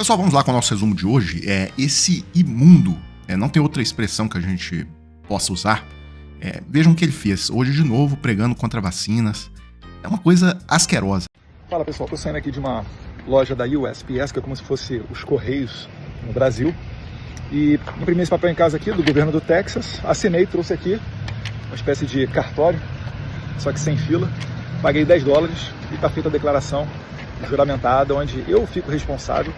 Pessoal, vamos lá com o nosso resumo de hoje. Esse imundo, não tem outra expressão que a gente possa usar. Vejam o que ele fez. Hoje, de novo, pregando contra vacinas. É uma coisa asquerosa. Fala pessoal, estou saindo aqui de uma loja da USPS, que é como se fosse os Correios no Brasil. E imprimi esse papel em casa aqui, do governo do Texas. Assinei, trouxe aqui uma espécie de cartório, só que sem fila. Paguei $10 e está feita a declaração juramentada, onde eu fico responsável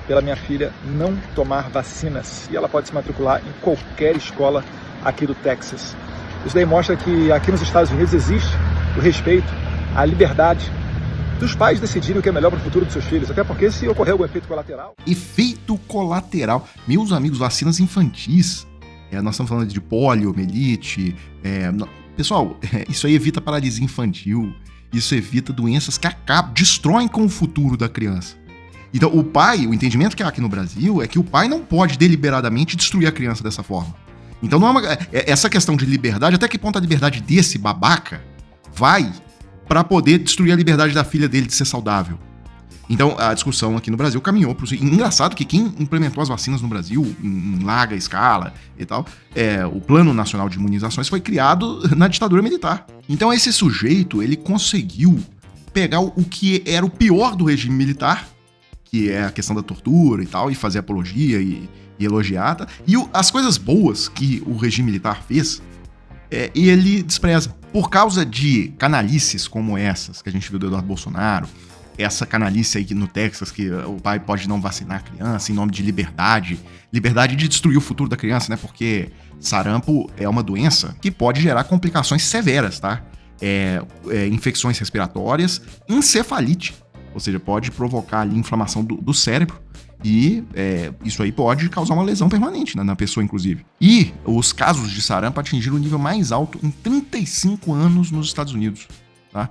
pela minha filha não tomar vacinas. E ela pode se matricular em qualquer escola aqui do Texas. Isso daí mostra que aqui nos Estados Unidos existe o respeito à liberdade dos pais decidirem o que é melhor para o futuro dos seus filhos. Até porque se ocorrer algum efeito colateral... Efeito colateral. Meus amigos, vacinas infantis. Nós estamos falando de poliomielite. Pessoal, isso aí evita paralisia infantil. Isso evita doenças que destroem com o futuro da criança. Então, o entendimento que há aqui no Brasil é que o pai não pode deliberadamente destruir a criança dessa forma. Então, não essa questão de liberdade, até que ponto a liberdade desse babaca vai para poder destruir a liberdade da filha dele de ser saudável. Então, a discussão aqui no Brasil caminhou para o... Engraçado que quem implementou as vacinas no Brasil, em larga escala e tal, o Plano Nacional de Imunizações foi criado na ditadura militar. Então, esse sujeito, ele conseguiu pegar o que era o pior do regime militar, que é a questão da tortura e tal, e fazer apologia e elogiar, tá? E as coisas boas que o regime militar fez, ele despreza. Por causa de canalices como essas, que a gente viu do Eduardo Bolsonaro, essa canalice aí no Texas, que o pai pode não vacinar a criança em nome de liberdade de destruir o futuro da criança, né? Porque sarampo é uma doença que pode gerar complicações severas, tá? Infecções respiratórias, encefalite, ou seja, pode provocar ali inflamação do cérebro e isso aí pode causar uma lesão permanente, né, na pessoa, inclusive. E os casos de sarampo atingiram o nível mais alto em 35 anos nos Estados Unidos. Tá?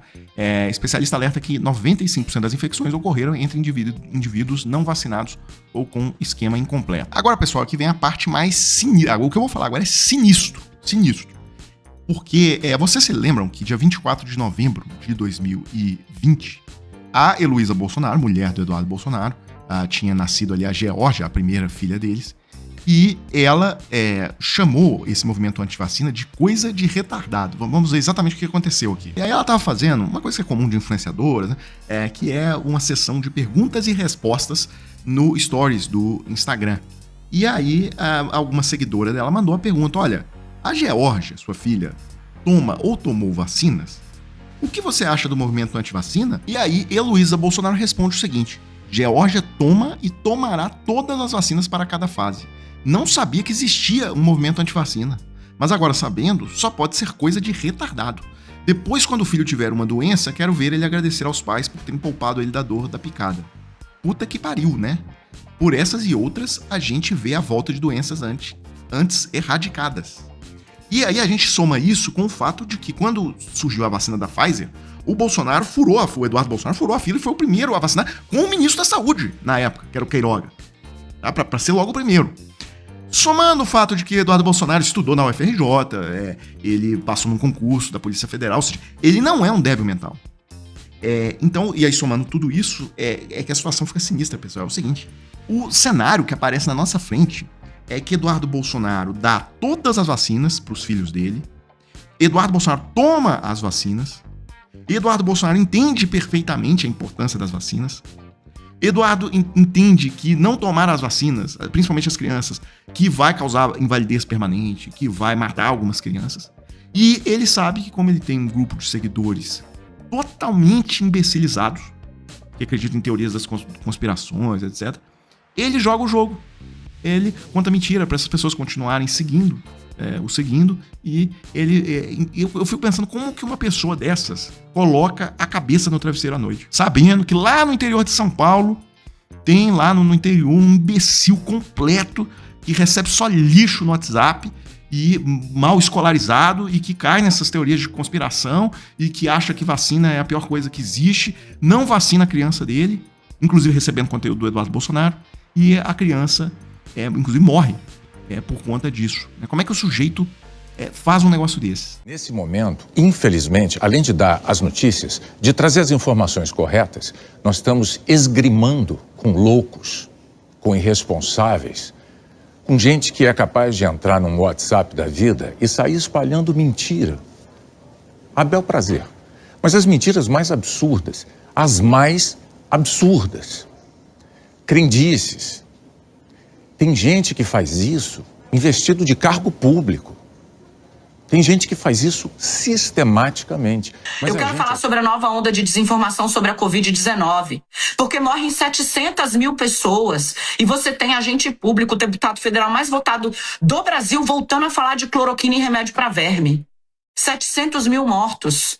Especialista alerta que 95% das infecções ocorreram entre indivíduos não vacinados ou com esquema incompleto. Agora, pessoal, aqui vem a parte mais sinistra. O que eu vou falar agora é sinistro. Porque vocês se lembram que dia 24 de novembro de 2020, a Heloísa Bolsonaro, mulher do Eduardo Bolsonaro, tinha nascido ali a Geórgia, a primeira filha deles, e ela chamou esse movimento antivacina de coisa de retardado. Vamos ver exatamente o que aconteceu aqui. E aí ela estava fazendo uma coisa que é comum de influenciadoras, né? Que é uma sessão de perguntas e respostas no Stories do Instagram. E aí alguma seguidora dela mandou a pergunta: olha, a Geórgia, sua filha, toma ou tomou vacinas? O que você acha do movimento antivacina? E aí Heloísa Bolsonaro responde o seguinte: Geórgia toma e tomará todas as vacinas para cada fase. Não sabia que existia um movimento antivacina. Mas agora sabendo, só pode ser coisa de retardado. Depois, quando o filho tiver uma doença, quero ver ele agradecer aos pais por terem poupado ele da dor da picada. Puta que pariu, né? Por essas e outras, a gente vê a volta de doenças antes erradicadas. E aí a gente soma isso com o fato de que quando surgiu a vacina da Pfizer, o Eduardo Bolsonaro furou a fila e foi o primeiro a vacinar com o ministro da Saúde, na época, que era o Queiroga. Tá? Pra ser logo o primeiro. Somando o fato de que Eduardo Bolsonaro estudou na UFRJ, ele passou num concurso da Polícia Federal, ou seja, ele não é um débil mental. Então, e aí somando tudo isso, que a situação fica sinistra, pessoal. É o seguinte: o cenário que aparece na nossa frente é que Eduardo Bolsonaro dá todas as vacinas para os filhos dele, Eduardo Bolsonaro toma as vacinas, Eduardo Bolsonaro entende perfeitamente a importância das vacinas, Eduardo entende que não tomar as vacinas, principalmente as crianças, que vai causar invalidez permanente, que vai matar algumas crianças. E ele sabe que, como ele tem um grupo de seguidores totalmente imbecilizados, que acreditam em teorias das conspirações, etc., ele joga o jogo. Ele conta mentira para essas pessoas continuarem seguindo, e eu fico pensando como que uma pessoa dessas coloca a cabeça no travesseiro à noite, sabendo que lá no interior de São Paulo tem lá no interior um imbecil completo que recebe só lixo no WhatsApp e mal escolarizado e que cai nessas teorias de conspiração e que acha que vacina é a pior coisa que existe, não vacina a criança dele, inclusive recebendo conteúdo do Eduardo Bolsonaro, e a criança inclusive morre por conta disso. Como é que o sujeito faz um negócio desse? Nesse momento, infelizmente, além de dar as notícias, de trazer as informações corretas, nós estamos esgrimando com loucos com irresponsáveis, com gente que é capaz de entrar num WhatsApp da vida e sair espalhando mentira. A bel prazer. Mas as mentiras mais absurdas, as mais absurdas. Crendices. Tem gente que faz isso investido de cargo público. Tem gente que faz isso sistematicamente. Mas eu quero falar sobre a nova onda de desinformação sobre a Covid-19. Porque morrem 700 mil pessoas. E você tem agente público, o deputado federal mais votado do Brasil, voltando a falar de cloroquina e remédio para verme. 700 mil mortos.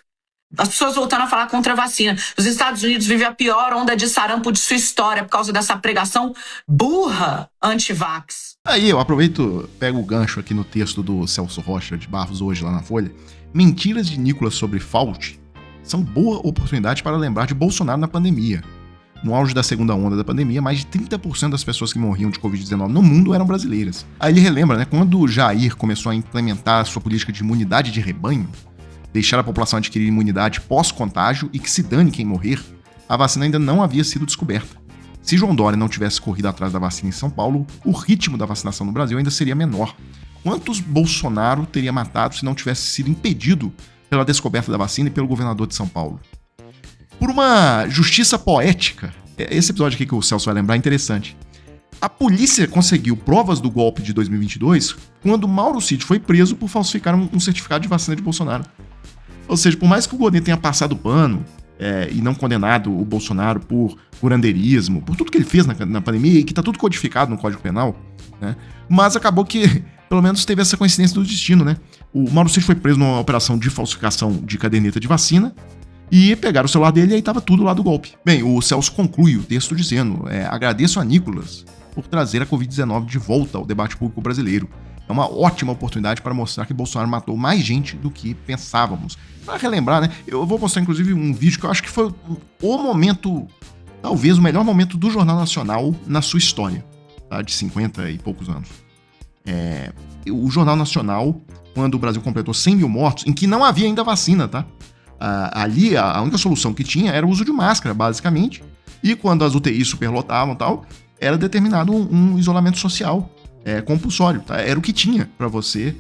As pessoas voltando a falar contra a vacina. Os Estados Unidos vivem a pior onda de sarampo de sua história por causa dessa pregação burra anti-vax. Aí eu aproveito, pego o gancho aqui no texto do Celso Rocha de Barros hoje lá na Folha. Mentiras de Nicolas sobre Fauci são boa oportunidade para lembrar de Bolsonaro na pandemia. No auge da segunda onda da pandemia, mais de 30% das pessoas que morriam de Covid-19 no mundo eram brasileiras. Aí ele relembra, né, quando Jair começou a implementar a sua política de imunidade de rebanho, deixar a população adquirir imunidade pós-contágio e que se dane quem morrer, a vacina ainda não havia sido descoberta. Se João Dória não tivesse corrido atrás da vacina em São Paulo, o ritmo da vacinação no Brasil ainda seria menor. Quantos Bolsonaro teria matado se não tivesse sido impedido pela descoberta da vacina e pelo governador de São Paulo? Por uma justiça poética, esse episódio aqui que o Celso vai lembrar é interessante. A polícia conseguiu provas do golpe de 2022 quando Mauro Cid foi preso por falsificar um certificado de vacina de Bolsonaro. Ou seja, por mais que o Godinho tenha passado pano e não condenado o Bolsonaro por curandeirismo, por tudo que ele fez na pandemia e que está tudo codificado no Código Penal, né? Mas acabou que, pelo menos, teve essa coincidência do destino, né? O Mauro Cid foi preso numa operação de falsificação de caderneta de vacina e pegaram o celular dele e aí estava tudo lá do golpe. Bem, o Celso conclui o texto dizendo: agradeço a Nicolas por trazer a Covid-19 de volta ao debate público brasileiro. É uma ótima oportunidade para mostrar que Bolsonaro matou mais gente do que pensávamos. Para relembrar, né? Eu vou mostrar, inclusive, um vídeo que eu acho que foi o momento, talvez o melhor momento do Jornal Nacional na sua história, tá? De 50 e poucos anos. O Jornal Nacional, quando o Brasil completou 100 mil mortos, em que não havia ainda vacina, tá? Ali, a única solução que tinha era o uso de máscara, basicamente. E quando as UTIs superlotavam e tal, era determinado um isolamento social compulsório, tá? Era o que tinha para você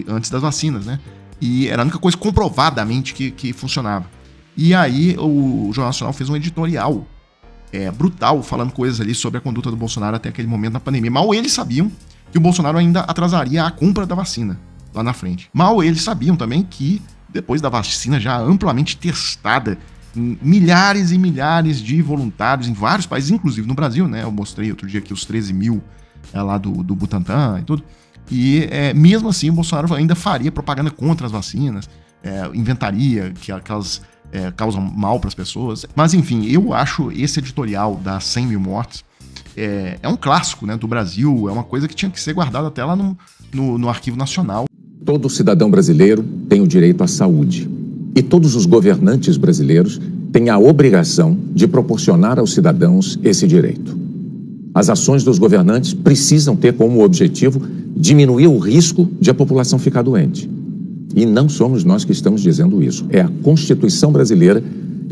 antes das vacinas, né? E era a única coisa comprovadamente que funcionava. E aí o Jornal Nacional fez um editorial brutal, falando coisas ali sobre a conduta do Bolsonaro até aquele momento na pandemia. Mal eles sabiam que o Bolsonaro ainda atrasaria a compra da vacina lá na frente. Mal eles sabiam também que, depois da vacina já amplamente testada em milhares e milhares de voluntários em vários países, inclusive no Brasil, né? Eu mostrei outro dia aqui os 13 mil lá do Butantan e tudo. E mesmo assim o Bolsonaro ainda faria propaganda contra as vacinas, inventaria que aquelas causam mal para as pessoas. Mas enfim, eu acho esse editorial das 100 mil mortes é um clássico, né, do Brasil, é uma coisa que tinha que ser guardada até lá no Arquivo Nacional. Todo cidadão brasileiro tem o direito à saúde. E todos os governantes brasileiros têm a obrigação de proporcionar aos cidadãos esse direito. As ações dos governantes precisam ter como objetivo diminuir o risco de a população ficar doente. E não somos nós que estamos dizendo isso. É a Constituição brasileira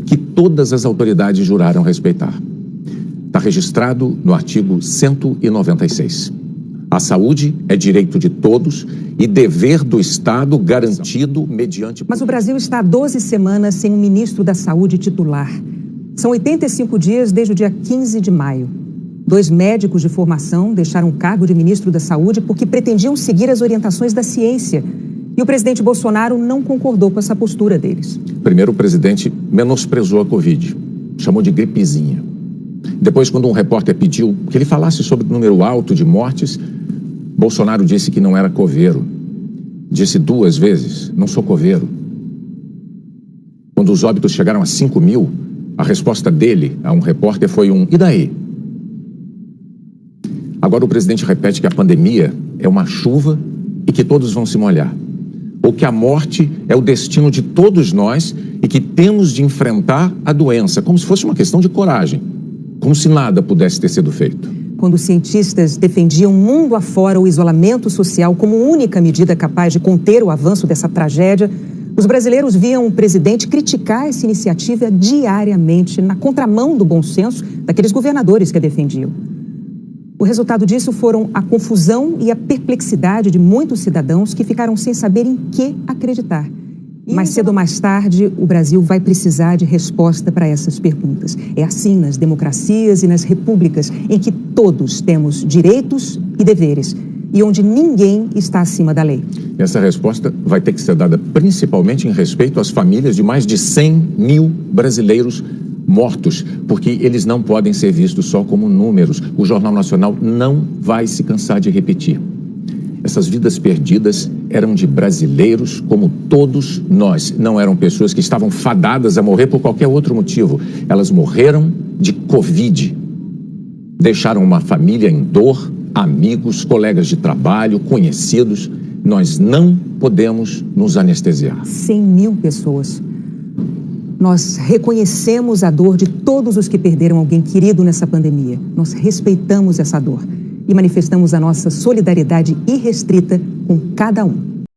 que todas as autoridades juraram respeitar. Está registrado no artigo 196. A saúde é direito de todos e dever do Estado garantido mediante... Mas o Brasil está há 12 semanas sem um ministro da Saúde titular. São 85 dias desde o dia 15 de maio. 2 médicos de formação deixaram o cargo de ministro da Saúde porque pretendiam seguir as orientações da ciência. E o presidente Bolsonaro não concordou com essa postura deles. Primeiro, o presidente menosprezou a Covid, chamou de gripezinha. Depois, quando um repórter pediu que ele falasse sobre o número alto de mortes, Bolsonaro disse que não era coveiro. Disse 2 vezes, não sou coveiro. Quando os óbitos chegaram a 5 mil, a resposta dele a um repórter foi e daí? Agora o presidente repete que a pandemia é uma chuva e que todos vão se molhar. Ou que a morte é o destino de todos nós e que temos de enfrentar a doença, como se fosse uma questão de coragem, como se nada pudesse ter sido feito. Quando os cientistas defendiam mundo afora o isolamento social como única medida capaz de conter o avanço dessa tragédia, os brasileiros viam o presidente criticar essa iniciativa diariamente, na contramão do bom senso daqueles governadores que a defendiam. O resultado disso foram a confusão e a perplexidade de muitos cidadãos que ficaram sem saber em que acreditar. Mais cedo ou mais tarde, o Brasil vai precisar de resposta para essas perguntas. É assim nas democracias e nas repúblicas, em que todos temos direitos e deveres, e onde ninguém está acima da lei. Essa resposta vai ter que ser dada principalmente em respeito às famílias de mais de 100 mil brasileiros mortos, porque eles não podem ser vistos só como números. O Jornal Nacional não vai se cansar de repetir. Essas vidas perdidas eram de brasileiros como todos nós. Não eram pessoas que estavam fadadas a morrer por qualquer outro motivo. Elas morreram de Covid. Deixaram uma família em dor, amigos, colegas de trabalho, conhecidos. Nós não podemos nos anestesiar. 100 mil pessoas. Nós reconhecemos a dor de todos os que perderam alguém querido nessa pandemia. Nós respeitamos essa dor e manifestamos a nossa solidariedade irrestrita com cada um.